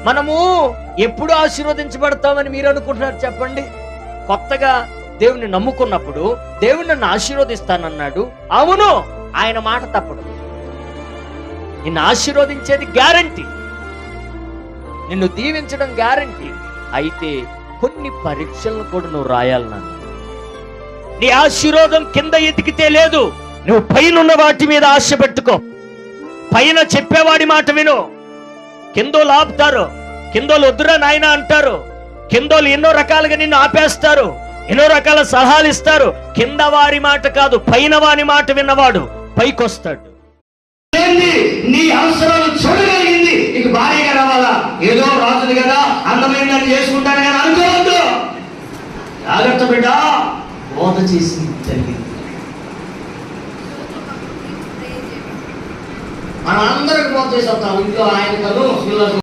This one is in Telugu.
మనము ఎప్పుడు ఆశీర్వదించబడతామని మీరు అనుకుంటున్నారు చెప్పండి? కొత్తగా దేవుని నమ్ముకున్నప్పుడు దేవుడు నన్ను ఆశీర్వదిస్తానన్నాడు. అవును, ఆయన మాట తప్పడు. నిన్ను ఆశీర్వదించేది గ్యారంటీ, నిన్ను దీవించడం గ్యారంటీ. అయితే కొన్ని పరీక్షలను కూడా నువ్వు రాయాలి. నన్ను నీ ఆశీర్వాదం కింద ఎతికితే లేదు, నువ్వు పైన వాటి మీద ఆశ పెట్టుకో. పైన చెప్పేవాడి మాట విను. కిందోలు ఆపుతారు, కిందోలు వద్దురా నాయన అంటారు, కిందోలు ఎన్నో రకాలుగా నిన్ను ఆపేస్తారు, ఎన్నో రకాల సలహాలు ఇస్తారు. కింద వారి మాట కాదు, పైన వారి మాట విన్నవాడు పైకొస్తాడు. నీ అవసరాలు చూడగలిగింది నీకు భార్యగా రావాలా? ఏదో రాజులు కదా, అందమైన దాన్ని చేసుకుంటాను కానీ అనుకోవద్దు. జాగ్రత్త బిడ్డ, బోధ చేసి జరిగింది. మనం అందరికి బోధ చేసి వస్తాం. ఇంట్లో ఆయన